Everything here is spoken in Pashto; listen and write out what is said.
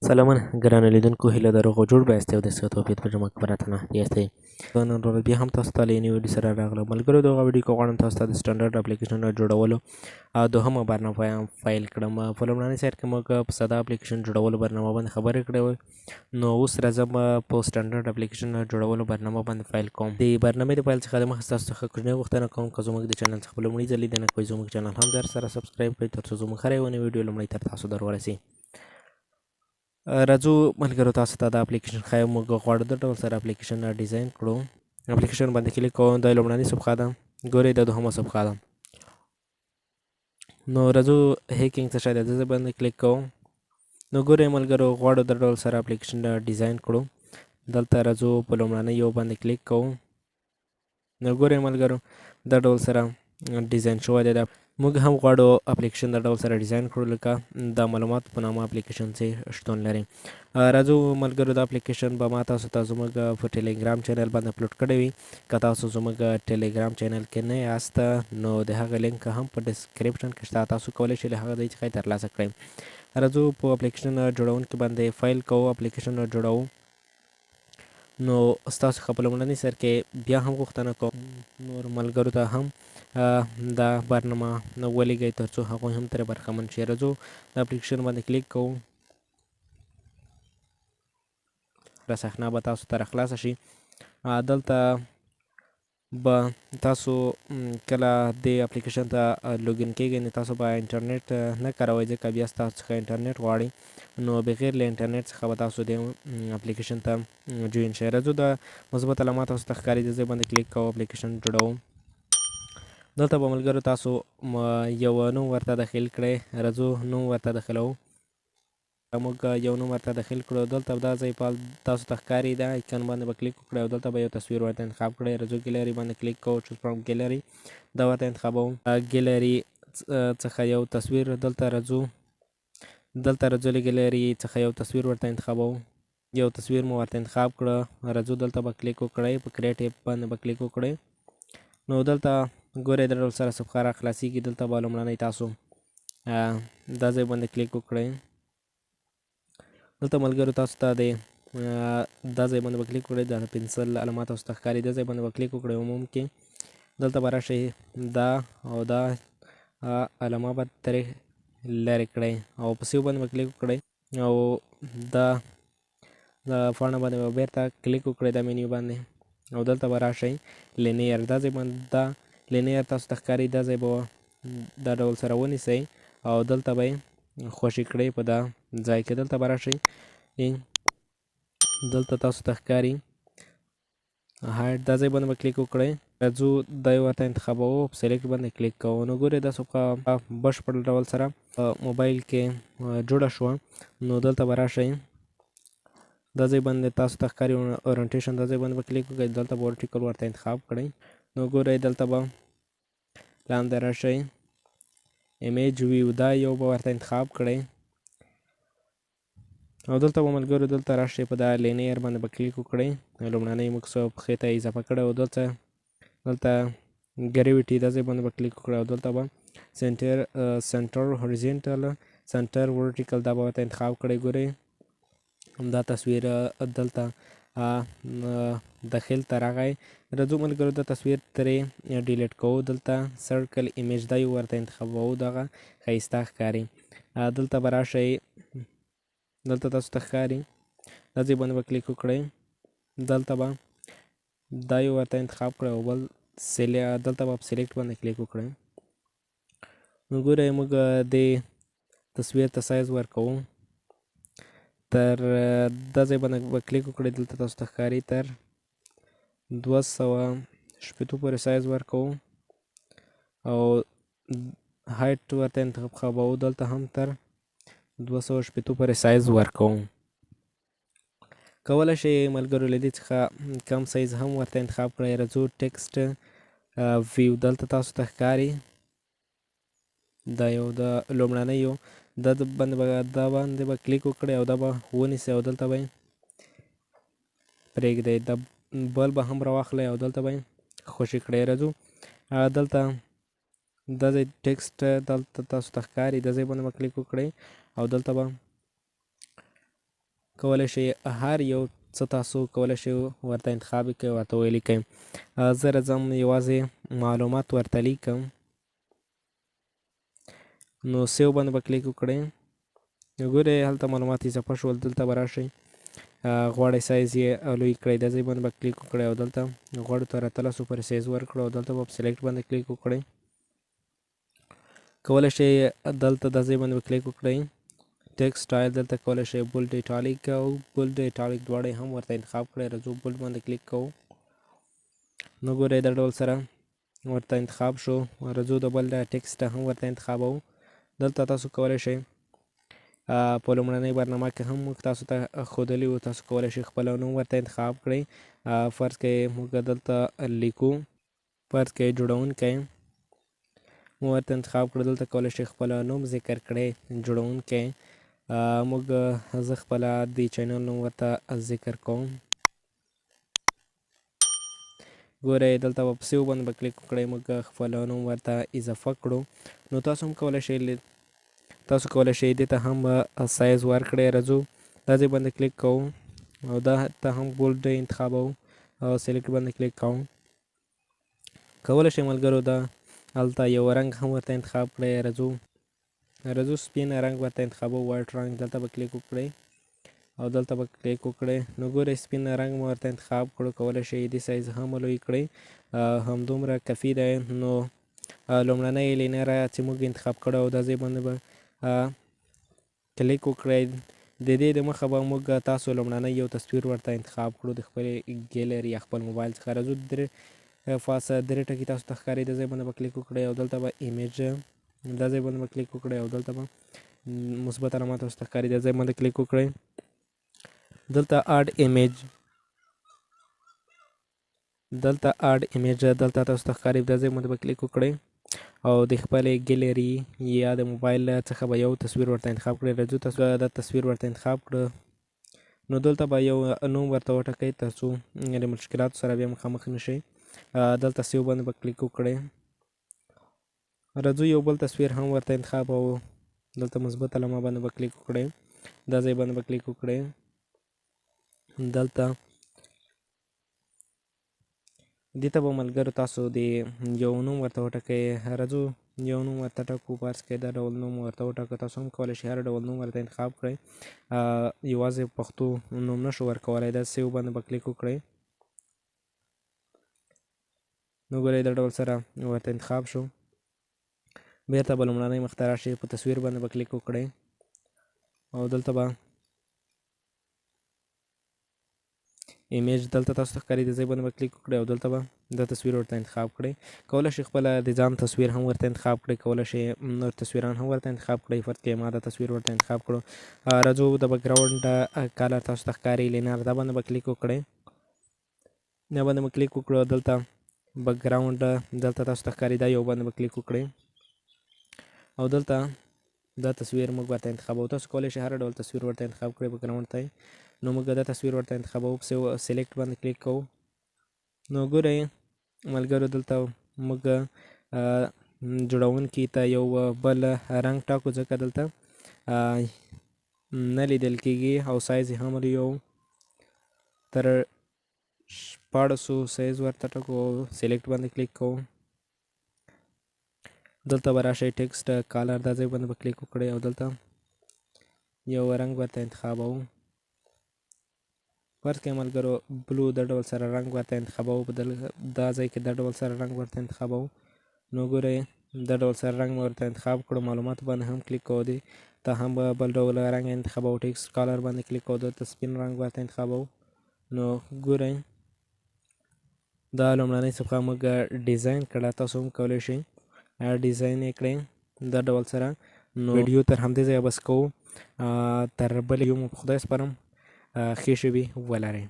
سلامونه ګرانو لیدونکو هیله د روغو جوړ بایاستئ او د صحت او عافیت په جمع خبراتونه یاستئ. نن ورځ بیا هم تاسو ته له یوې ویډیو سره راغلم. ملګرو دغه ویډیو کې غواړم تاسو ته د سټنډرډ اپلیکیشن جوړولو او دوهمه برنامه فایل کړم. په لومړني سایټ کې موږ په ساده اپلیکیشن جوړولو برنامه باندې خبرې کړې وې. نو اوس راځم په سټنډرډ اپلیکیشن جوړولو برنامه باندې فایل کوم. د برنامې د فایل څخه د مخکې تاسو څخه کوچنۍ غوښتنه کوم که زموږ د چینل څخه په لومړي ځل لیدنه کوئ زموږ چینل هم در سره سبسکرایب کړئ تر څو زموږ هره یوه نوې ویډیو لومړی تر تاسو در ورسي. راځو ملګرو تاسو ته دا اپلیکیشن ښایم. موږ غواړو د ډول سره اپلیکیشن ډیزاین کړو. اپلیکیشن باندې کلیک کوو. دا لومړنۍ صفحه ده. ګورئ دا دوهمه صفحه ده. نو راځو هیکینګ څه شی دی دې باندې کلیک کوو. نو ګورئ ملګرو غواړو د ډول سره اپلیکیشن ډیزاین کړو. دلته راځو په لومړنۍ یو باندې کلیک کوو. نو ګورئ ملګرو دا ډول سره ډیزاین شوی دی. موږ هم غواړو اپلیکیشن د ډول سره ډیزاین کړو لکه د معلومات په نامه اپلیکیشن چې شتون لري. راځو ملګرو دا اپلیکیشن به ما تاسو ته زموږ په ټیلیګرام چینل باندې اپلوډ کړی وي. که تاسو زموږ ټیلیګرام چینل کې نه یاست نو د هغه لینک هم په ډسکرپشن کې شته. تاسو کولی شئ له هغه ځای څخه یې ترلاسه کړئ. راځو په اپلیکیشن جوړونکي باندې فایل کوو. اپلیکیشن جوړوو. نو ستاسو څخه په لومړني سر کې بیا هم غوښتنه کوم نور ملګرو ته هم دا برنامه ولیږئ تر څو هغوی هم ترې برخمن شي. راځو د اپلیکیشن باندې کلیک کوو. صحنه به تاسو ته راخلاصه شي. دلته به تاسو کله دې اپلیکیشن ته لوګین کیږئ نو تاسو به انټرنیټ نه کاروئ ځکه بیا ستاسو څخه انټرنیټ غواړي. نو بغیر له انټرنیټ څخه به تاسو دې اپلیکیشن ته جوین شئ. راځو د مثبت علامات تاسو ته ښکاري د ځای باندې کلیک کوو. اپلیکیشن جوړوو. دلته به ملګرو تاسو یو نوم ورته داخل کړئ. راځو نوم ورته داخلوو. موږ یو نوم ورته داخل کړو. دلته دا ځای تاسو ته ښکاري دا ایکن باندې به کلیک وکړئ او دلته به یو تصویر ورته انتخاب کړئ. راځو ګیلري باندې کلیک کوو. چوز فرام ګیلري دا ورته انتخابوو. ګیلري څخه یو تصویر دلته راځو له ګیلري څخه یو تصویر ورته انتخابوو. یو تصویر مو ورته انتخاب کړه. راځو دلته به کلیک وکړئ. په کریټ باندې به کلیک وکړئ. نو دلته ګورئ د ډول سره صفحه را خلاصیږي. دلته به لومړنی تاسو دا ځای باندې کلیک وکړئ. دلته ملګرو تاسو ته د دا ځای باندې به کلیک وکړئ. د پنسل علامات تاسو ته ښکاري. دا ځای باندې به کلیک وکړئ. عموم کې دلته به راشئ دا او دا علامه به ترې لرې کړئ او په سیو باندې به کلیک وکړئ او دا پاڼه باندې به بیرته کلیک وکړئ دا مینیو باندې او دلته به راشئ لینیر. دا ځای باندې دا لینیر تاسو ته ښکاري. دا ځای به دا ډول سره ونیسئ او دلته به یې خوشې کړئ په دا ځای کې. دلته به راشئ. دلته تاسو ته ښکاري هایډ. دا ځای باندې به کلیک وکړئ. راځو دا یې ورته انتخابوو. په سلیکټ باندې کلیک کوو. نو ګورئ دا صفحه بشپړ ډول سره موبایل کې جوړه شوه. نو دلته به راشئ. دا ځای باندې تاسو ته ښکاري اورینټیشن. دا ځای باندې به کلیک وکړئ. دلته به ورټیکل ورته انتخاب کړئ. نو ګورئ دلته به لاندې راشئ. ایمیج ویو دا یو به ورته انتخاب کړئ او دلته به ملګرو دلته راشئ. په دا لینیر باندې به کلیک وکړئ. لومړنۍ موږ څه پښې ته اضافه کړی او دلته ګریویټي دا ځای باندې به کلیک وکړئ او دلته به سنټر هوریزونټل سنټر ورټیکل دا به ورته انتخاب کړئ. ګورئ دا تصویر دلته داخل ته راغی. راځو ملګرو دا تصویر ترې ډیلیټ کوو. دلته سرکل ایمیج دا یو ورته انتخابوو. دغه ښایسته ښکاري. دلته به راشئ. دلته تاسو ته ښکاري دا ځای باندې به کلیک وکړئ. دلته به دا یو ورته انتخاب کړئ او بل دلته به په سلیکټ باندې کلیک وکړئ. نو ګورئ موږ دې تصویر ته سایز ورکوو. تر دا ځای باندې به کلیک وکړئ. دلته تاسو ته ښکاري تر 260 پورې سایز ورکوو او هایټ ورته انتخابوو. دلته هم تر 260 پورې سایز ورکوو. کولی شئ ملګرو له دې څخه کم سایز هم ورته انتخاب کړئ. راځو ټیکسټ ویو دلته تاسو ته ښکاري. دا یو د لومړنی یو دا باندې به کلیک وکړئ او دا به ونیسئ او دلته به یې پرېږدئ. دا بل به هم راواخلئ او دلته به یې خوشې کړئ. راځو دلته دا ځای ټیکسټ دلته تاسو ته ښکاري. دا ځای باندې به کلیک وکړئ او دلته به کولی شئ هر یو څه تاسو کولی شئ ورته انتخاب کړئ، ورته ولیکئ. زه راځم یوازې معلومات ورته لیکم، نو سیو باندې به کلیک وکړئ. ګورئ هلته معلومات اضافه شول، دلته به راشئ. غواړئ سایز یې لوی کړئ، دا ځای باندې به کلیک وکړئ او دلته غواړو تر 1300 پورې سایز ورکړو او دلته به سلیکټ باندې کلیک وکړئ. کولی شئ دلته دا ځای باندې به کلیک وکړئ. ټیکسټ سټایل دلته کولی شئ بولډ ایټالیک او بولډ ایټالیک دواړه هم ورته انتخاب کړئ. راځو بولډ باندې کلیک کوو. نو ګورئ دا ډول سره ورته انتخاب شو. راځو د بل ټیکسټ هم ورته انتخابوو. دلته تاسو کولی شئ په لومړنۍ برنامه کې هم موږ تاسو ته ښودلي وو، تاسو کولی شئ خپل نوم ورته انتخاب کړئ. فرض کړئ موږ دلته لیکو، فرض کړئ جوړونکی مو ورته انتخاب کړو. دلته کولی شئ خپل نوم ذکر کړئ، جوړونکی. زه خپله د چینل نوم ورته ذکر کوم. ګورئ دلته په سیو باندې به کلیک وکړئ، موږ خپل نوم ورته اضافه کړو. نو تاسو هم کولی شئ دې ته هم سایز ورکړئ. راځو دا ځای باندې کلیک کوو او دا ته هم بولډ انتخابوو او سلیکټ باندې کلیک کوو. کولی شئ ملګرو دا هلته یو رنګ هم ورته انتخاب کړئ. راځو سپین رنګ ورته انتخابوو، وایټ رنګ. دلته به کلیک وکړئ او دلته به کلیک وکړئ. نو ګورئ سپین رنګ مو ورته انتخاب کړو. کولی شئ دې سایز هم لوی کړئ، همدومره کافي دی. نو لومړنی لینر چې موږ انتخاب کړی او دا ځای باندې به کلیک وکړئ. د دې د مخه به موږ تاسو لومړنی یو تصویر ورته انتخاب کړو د خپلې ګیلري یا خپل موبایل څخه. راځو درې ټکي تاسو ته ښکاري، د ځای باندې به کلیک وکړئ او دلته به ایمیج دا ځای باندې به کلیک وکړئ او دلته به مثبت علامات تاسو ته ښکاري، دا ځای باندې کلیک وکړئ. دلته اډ ایمیج دلته تاسو ته ښکاري، دا ځای باندې به کلیک وکړئ او د خپلې ګیلري یا د موبایل څخه به یو تصویر ورته انتخاب کړئ. راځو تاسو دا تصویر ورته انتخاب کړو. نو دلته به یو نوم ورته وټاکئ تر څو د مشکلاتو سره بیا مخامخ نه شئ. دلته سیو باندې به کلیک وکړئ. راځو یو بل تصویر هم ورته انتخابوو. دلته مثبت علامه باندې به کلیک وکړئ، دا ځای باندې به کلیک وکړئ. دلته دې ته به ملګرو تاسو د یو نوم ورته وټاکئ. راځو یو نوم ورته ټاکو، فرض کړئ دا ډول نوم ورته وټاکو. تاسو هم کولی شئ هر ډول نوم ورته انتخاب کړئ، یوازې پښتو نوم نشو ورکولی. دا سیو باندې به کلیک وکړئ. نو ګورئ دا ډول سره ورته انتخاب شو. بیرته به لومړنۍ مخ ته راشئ، په تصویر باندې به کلیک وکړئ او دلته به ایمیج دلته تاسو ته ښکاري، د ځای باندې به کلیک وکړئ او دلته به دا تصویر ورته انتخاب کړئ. کولی شئ خپله د ځان تصویر هم ورته انتخاب کړئ، کولی شئ نور تصویران هم ورته انتخاب کړئ. فرض کړئ ما دا تصویر ورته انتخاب کړو. راځو د بیکګراونډ کلر تاسو ته ښکاري لینر، دا باندې به کلیک وکړئ. دا باندې به کلیک وکړو. دلته بیکګراونډ دلته تاسو ته ښکاري، دا یو باندې به کلیک وکړئ او دلته دا تصویر موږ ورته انتخابوو. تاسو کولی شئ هر ډول تصویر ورته انتخاب کړئ بیکګراونډ ته. نو موږ دا تصویر ورته انتخابوو، سلیکټ باندې کلیک کوو. نو ګورئ ملګرو دلته موږ جوړونکي ته یو بل رنګ ټاکو، ځکه دلته نه لیدل کېږي او سایز یې هم یو تر 1400 سایز ورته ټاکو او سلیکټ باندې کلیک کوو. دلته به راشئ ټیکسټ کالر، دا ځای باندې به کلیک وکړئ او دلته یو رنګ ورته انتخابوو. فرض کړئ ملګرو بلو د ډول سره رنګ ورته انتخابوو، په دا ځای کې د ډول سره رنګ ورته انتخابوو. نو ګورئ د ډول سره رنګ مې ورته انتخاب کړو. معلومات باندې هم کلیک کوو، دې ته هم بل ډول رنګ انتخابوو. ټیکسټ کالر باندې کلیک کوو، دلته سپین رنګ ورته انتخابوو. نو ګورئ دا لومړنۍ صفحه موږ ډیزاین کړه. تاسو هم کولی شئ ډیزاین یې کړئ دا ډول سره. نو ویډیو تر همدې ځایه بس کوو. تر بلې ویډیو مو په خدای سپارم. ښې شپې ولرئ.